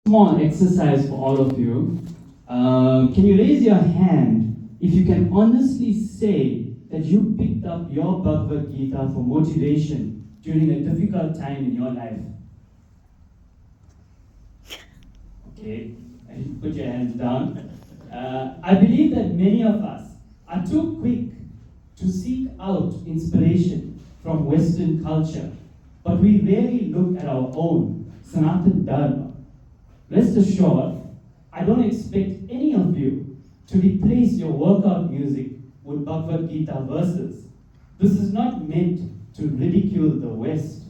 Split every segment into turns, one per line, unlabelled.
Small exercise for all of you. Can you raise your hand if you can honestly say that you picked up your Bhagavad Gita for motivation during a difficult time in your life? Okay, and put your hands down. I believe that many of us are too quick to seek out inspiration from Western culture, but we rarely look at our own Sanatan Dharma. Rest assured, I don't expect any of you to replace your workout music with Bhagavad Gita verses. This is not meant to ridicule the West,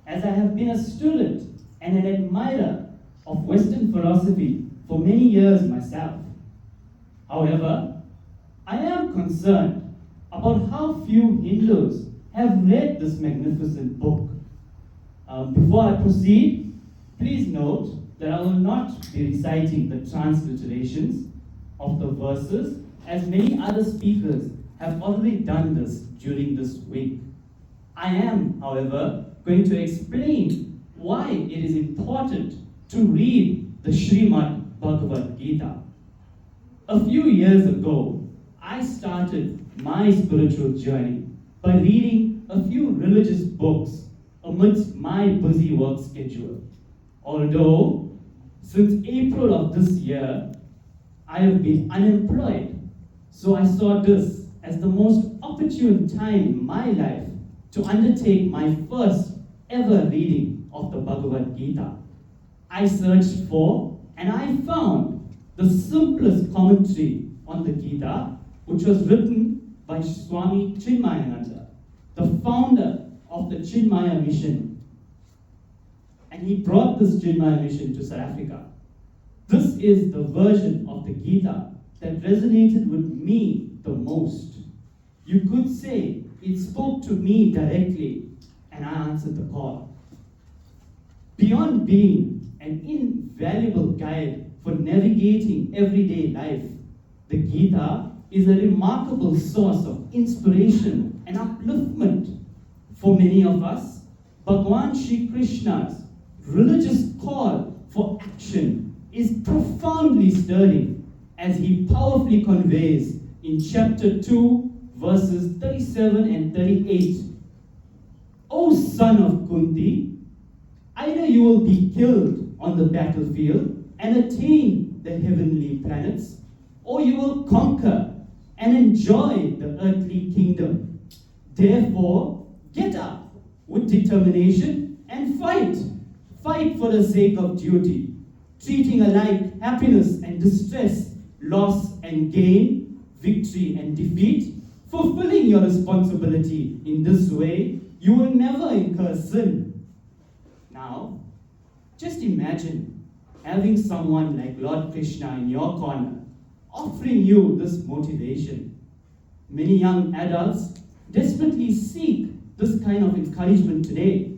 as I have been a student and an admirer of Western philosophy for many years myself. However, I am concerned about how few Hindus have read this magnificent book. Before I proceed, please note that I will not be reciting the transliterations of the verses, as many other speakers have already done this during this week. I am, however, going to explain why it is important to read the Srimad Bhagavad Gita. A few years ago, I started my spiritual journey by reading a few religious books amidst my busy work schedule. Although, since April of this year, I have been unemployed, so I saw this as the most opportune time in my life to undertake my first ever reading of the Bhagavad Gita. I searched for and I found the simplest commentary on the Gita, which was written by Swami Chinmayananda, the founder of the Chinmaya mission. And he brought this Chinmaya mission to South Africa. This is the version of the Gita that resonated with me the most. You could say it spoke to me directly, and I answered the call. Beyond being an invaluable guide for navigating everyday life, the Gita is a remarkable source of inspiration and upliftment. For many of us, Bhagwan Shri Krishna's religious call for action is profoundly stirring, as he powerfully conveys in chapter 2, verses 37 and 38. O son of Kunti, either you will be killed on the battlefield and attain the heavenly planets, or you will conquer and enjoy the earthly kingdom. Therefore, get up with determination and fight. Fight for the sake of duty, treating alike happiness and distress, loss and gain, victory and defeat. Fulfilling your responsibility in this way, you will never incur sin. Now, just imagine having someone like Lord Krishna in your corner, offering you this motivation. Many young adults desperately seek this kind of encouragement today,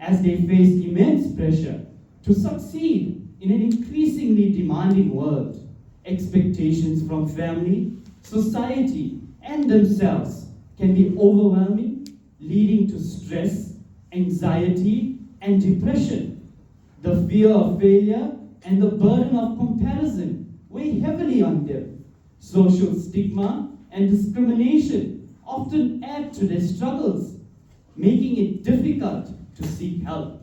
as they face immense pressure to succeed in an increasingly demanding world. Expectations from family, society, and themselves can be overwhelming, leading to stress, anxiety, and depression. The fear of failure and the burden of comparison weigh heavily on them. Social stigma and discrimination often add to their struggles, making it difficult to seek help.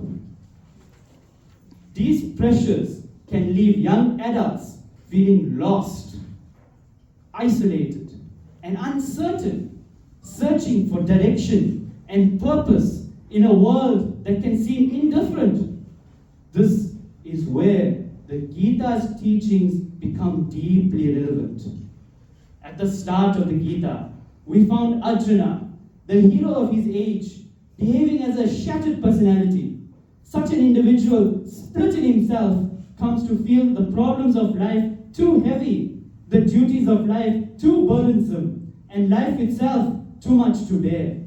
These pressures can leave young adults feeling lost, isolated, and uncertain, searching for direction and purpose in a world that can seem indifferent. This is where the Gita's teachings become deeply relevant. At the start of the Gita, we found Arjuna, the hero of his age, behaving as a shattered personality. Such an individual, split in himself, comes to feel the problems of life too heavy, the duties of life too burdensome, and life itself too much to bear.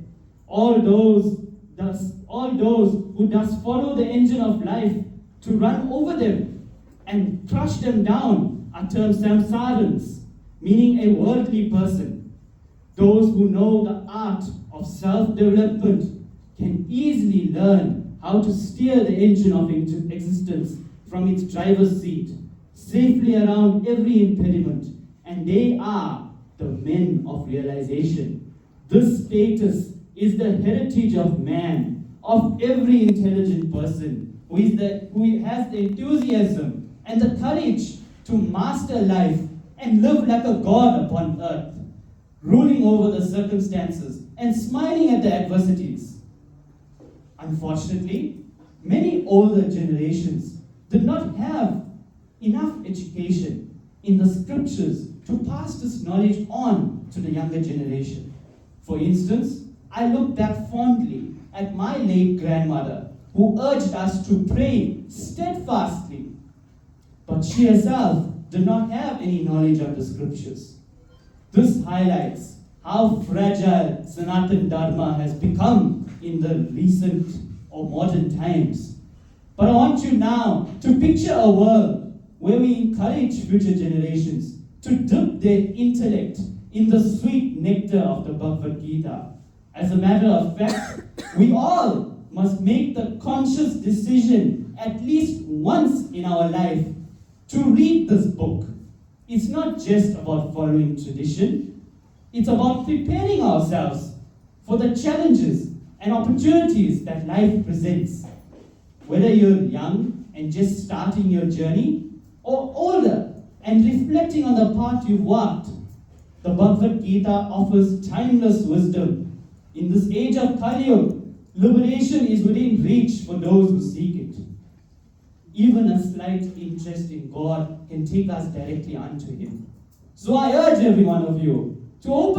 All those who thus follow the engine of life to run over them and crush them down are termed samsarans, meaning a worldly person. Those who know the art of self-development can easily learn how to steer the engine of existence from its driver's seat, safely around every impediment, and they are the men of realization. This status is the heritage of man, of every intelligent person who has the enthusiasm and the courage to master life and live like a god upon earth, ruling over the circumstances and smiling at the adversities. Unfortunately, many older generations did not have enough education in the scriptures to pass this knowledge on to the younger generation. For instance, I look back fondly at my late grandmother, who urged us to pray steadfastly, but she herself did not have any knowledge of the scriptures. This highlights how fragile Sanatan Dharma has become in the recent or modern times. But I want you now to picture a world where we encourage future generations to dip their intellect in the sweet nectar of the Bhagavad Gita. As a matter of fact, we all must make the conscious decision at least once in our life to read this book. It's not just about following tradition, it's about preparing ourselves for the challenges and opportunities that life presents. Whether you're young and just starting your journey, or older and reflecting on the path you've walked, the Bhagavad Gita offers timeless wisdom. In this age of Kali Yuga, liberation is within reach for those who seek it. Even a slight interest in God can take us directly unto Him. So I urge every one of you to open